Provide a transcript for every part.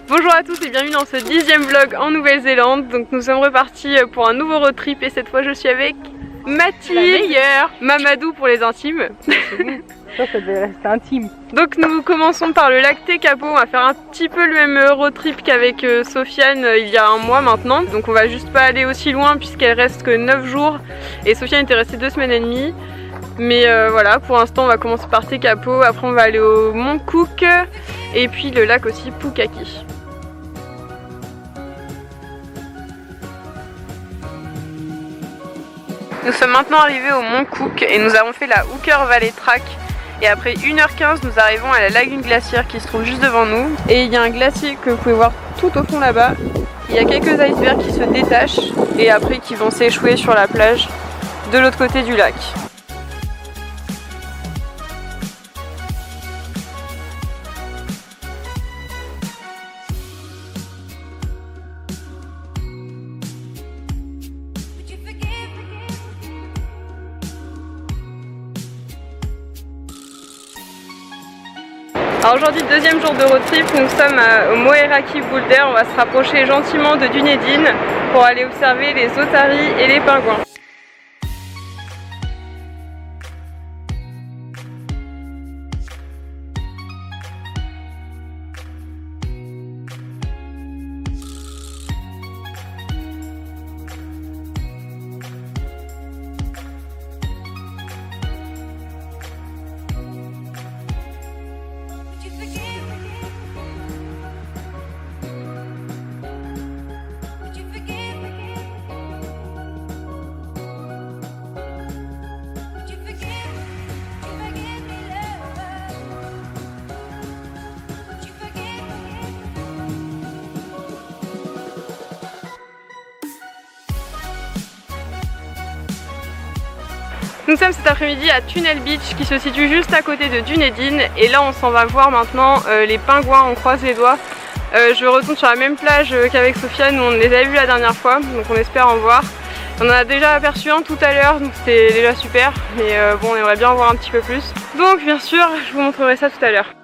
Bonjour à tous et bienvenue dans ce 10e vlog en Nouvelle-Zélande. Donc nous sommes repartis pour un nouveau road trip et cette fois je suis avec Mathilde, Mamadou pour les intimes. Ça devait rester intime. Donc nous commençons par le lac Tekapo. On va faire un petit peu le même road trip qu'avec Sofiane il y a un mois maintenant. Donc on va juste pas aller aussi loin puisqu'elle reste que 9 jours et Sofiane était resté 2 semaines et demie. Mais voilà, pour l'instant on va commencer par Tekapo, après on va aller au Mont Cook et puis le lac aussi Pukaki. Nous sommes maintenant arrivés au Mont Cook et nous avons fait la Hooker Valley Track. Et après 1h15 nous arrivons à la lagune glaciaire qui se trouve juste devant nous. Et il y a un glacier que vous pouvez voir tout au fond là-bas. Il y a quelques icebergs qui se détachent et après qui vont s'échouer sur la plage de l'autre côté du lac. Alors aujourd'hui, deuxième jour de road trip, nous sommes au Moeraki Boulder. On va se rapprocher gentiment de Dunedin pour aller observer les otaries et les pingouins. Nous sommes cet après-midi à Tunnel Beach qui se situe juste à côté de Dunedin et là on s'en va voir maintenant les pingouins, on croise les doigts. Je retourne sur la même plage qu'avec Sofiane où on les avait vus la dernière fois, donc on espère en voir. On en a déjà aperçu un tout à l'heure donc c'était déjà super, mais bon on aimerait bien en voir un petit peu plus. Donc bien sûr je vous montrerai ça tout à l'heure.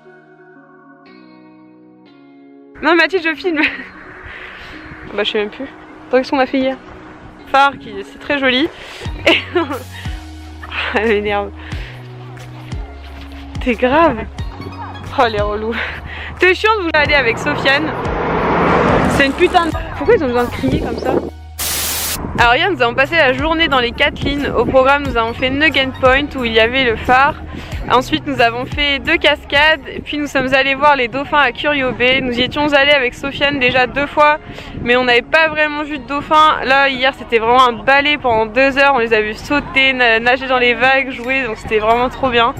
Non Mathilde je filme. Bah je sais même plus. Qu'est-ce qu'on a fait hier? Phare, c'est très joli. Et elle m'énerve. T'es grave. Oh les relous. T'es chiant de vouloir aller avec Sofiane. C'est une putain de... Pourquoi ils ont besoin de crier comme ça? Alors hier nous avons passé la journée dans les Catlins. Au programme nous avons fait Nugget Point où il y avait le phare. Ensuite nous avons fait 2 cascades. Et puis nous sommes allés voir les dauphins à Curio Bay. Nous y étions allés avec Sofiane déjà 2 fois. Mais on n'avait pas vraiment vu de dauphins. Là hier c'était vraiment un balai pendant 2 heures. On les a vus sauter, nager dans les vagues, jouer. Donc c'était vraiment trop bien.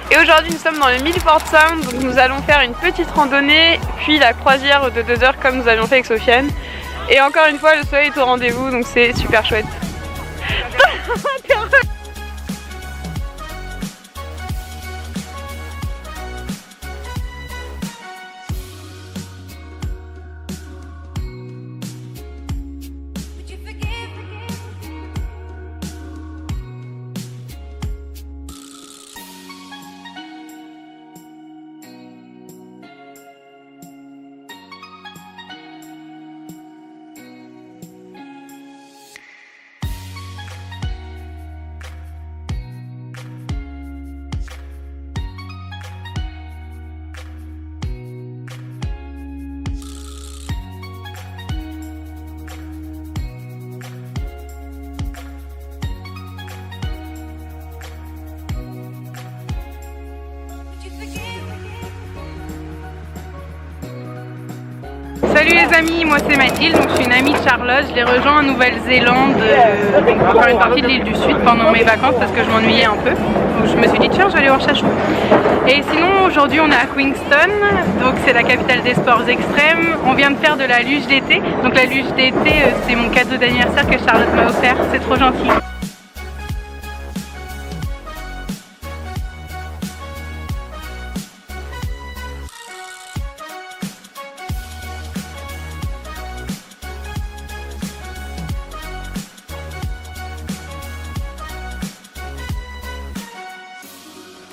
Et aujourd'hui nous sommes dans le Milford Sound, donc nous allons faire une petite randonnée, puis la croisière de 2 heures comme nous avions fait avec Sofiane. Et encore une fois le soleil est au rendez-vous donc c'est super chouette. Salut les amis, moi c'est Mathilde, donc je suis une amie de Charlotte. Je l'ai rejoint en Nouvelle-Zélande pour faire une partie de l'île du Sud pendant mes vacances parce que je m'ennuyais un peu. Donc je me suis dit tiens, je vais aller voir Chachou. Et sinon aujourd'hui on est à Queenstown, donc c'est la capitale des sports extrêmes. On vient de faire de la luge d'été. Donc la luge d'été c'est mon cadeau d'anniversaire que Charlotte m'a offert, c'est trop gentil.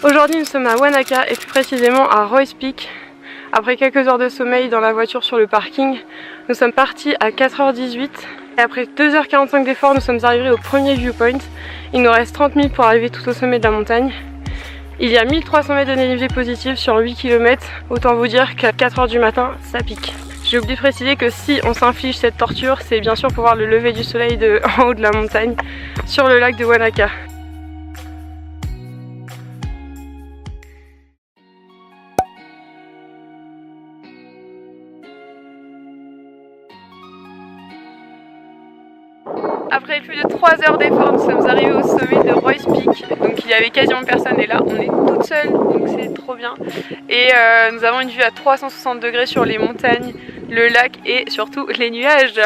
Aujourd'hui nous sommes à Wanaka et plus précisément à Roy's Peak. Après quelques heures de sommeil dans la voiture sur le parking, nous sommes partis à 4h18 et après 2h45 d'effort nous sommes arrivés au premier viewpoint. Il nous reste 30 minutes pour arriver tout au sommet de la montagne. Il y a 1300 mètres de dénivelé positif sur 8 km, autant vous dire qu'à 4h du matin ça pique. J'ai oublié de préciser que si on s'inflige cette torture, c'est bien sûr pour voir le lever du soleil en haut de la montagne sur le lac de Wanaka. Après plus de 3 heures d'effort, nous sommes arrivés au sommet de Roy's Peak. Donc il y avait quasiment personne et là on est toute seule, donc c'est trop bien. Et nous avons une vue à 360 degrés sur les montagnes, le lac et surtout les nuages.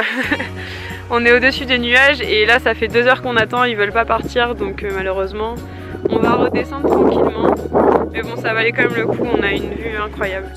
On est au-dessus des nuages et là ça fait 2 heures qu'on attend, ils veulent pas partir donc malheureusement on va redescendre tranquillement. Mais bon, ça valait quand même le coup, on a une vue incroyable.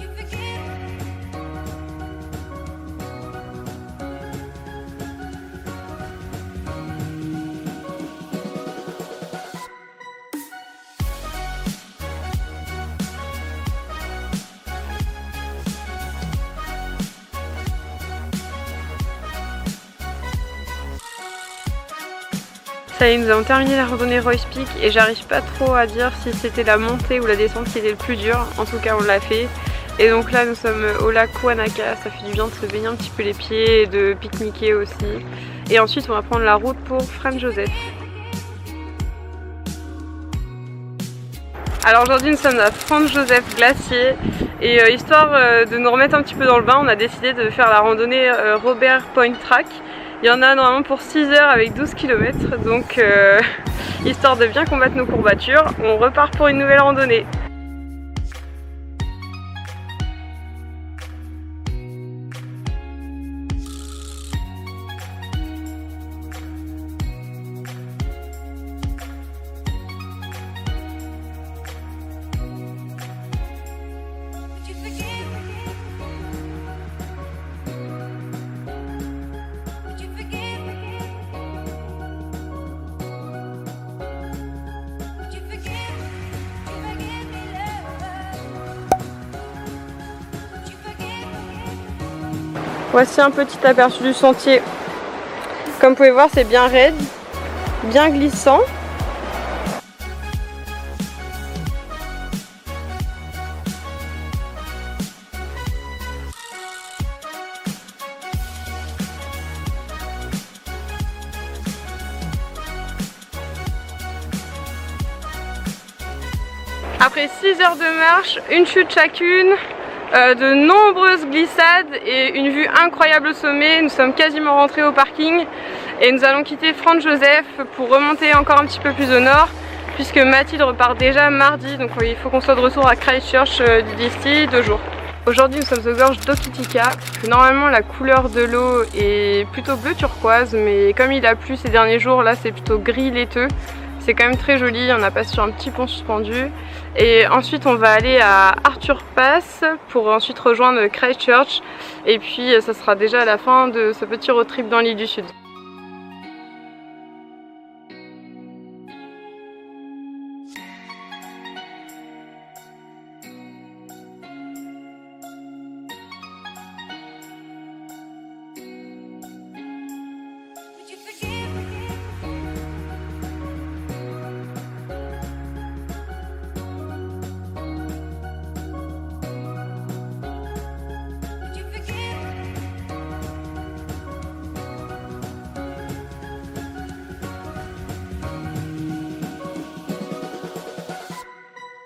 Ça y est, nous avons terminé la randonnée Roy's Peak et j'arrive pas trop à dire si c'était la montée ou la descente qui était le plus dur. En tout cas, on l'a fait. Et donc là, nous sommes au lac Wanaka. Ça fait du bien de se baigner un petit peu les pieds et de pique-niquer aussi. Et ensuite, on va prendre la route pour Franz Josef. Alors aujourd'hui, nous sommes à Franz Josef Glacier. Et histoire de nous remettre un petit peu dans le bain, on a décidé de faire la randonnée Robert Point Track. Il y en a normalement pour 6 heures avec 12 km, donc histoire de bien combattre nos courbatures, on repart pour une nouvelle randonnée. Voici un petit aperçu du sentier. Comme vous pouvez voir, c'est bien raide, bien glissant. Après 6 heures de marche, une chute chacune, de nombreuses glissades et une vue incroyable au sommet. Nous sommes quasiment rentrés au parking et nous allons quitter Franz Josef pour remonter encore un petit peu plus au nord puisque Mathilde repart déjà mardi, donc il faut qu'on soit de retour à Christchurch d'ici 2 jours. Aujourd'hui nous sommes aux gorges d'Okitika. Normalement la couleur de l'eau est plutôt bleu turquoise, mais comme il a plu ces derniers jours, là c'est plutôt gris laiteux. C'est quand même très joli, on a passé sur un petit pont suspendu. Et ensuite on va aller à Arthur Pass pour ensuite rejoindre Christchurch. Et puis ça sera déjà la fin de ce petit road trip dans l'île du Sud.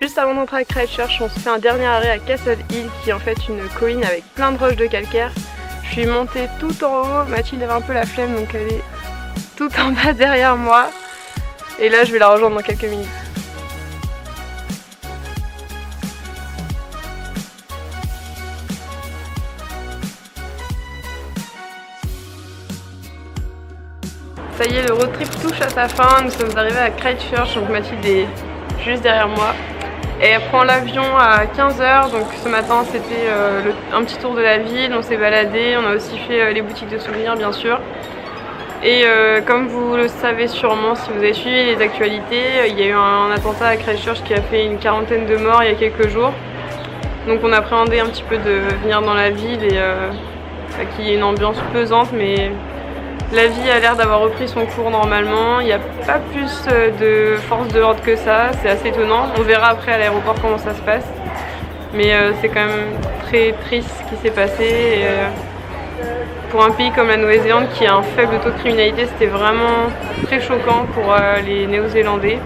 Juste avant d'entrer à Christchurch, on se fait un dernier arrêt à Castle Hill qui est en fait une colline avec plein de roches de calcaire. Je suis montée tout en haut, Mathilde avait un peu la flemme donc elle est tout en bas derrière moi. Et là je vais la rejoindre dans quelques minutes. Ça y est, le road trip touche à sa fin, nous sommes arrivés à Christchurch, donc Mathilde est juste derrière moi. Et elle prend l'avion à 15 h, donc ce matin c'était un petit tour de la ville, on s'est baladé, on a aussi fait les boutiques de souvenirs bien sûr. Et comme vous le savez sûrement si vous avez suivi les actualités, il y a eu un attentat à Christchurch qui a fait une 40aine de morts il y a quelques jours. Donc on appréhendait un petit peu de venir dans la ville et qu'il y ait une ambiance pesante, mais la vie a l'air d'avoir repris son cours normalement. Il n'y a pas plus de force de l'ordre que ça, c'est assez étonnant. On verra après à l'aéroport comment ça se passe. Mais c'est quand même très triste ce qui s'est passé. Et, pour un pays comme la Nouvelle-Zélande qui a un faible taux de criminalité, c'était vraiment très choquant pour les Néo-Zélandais.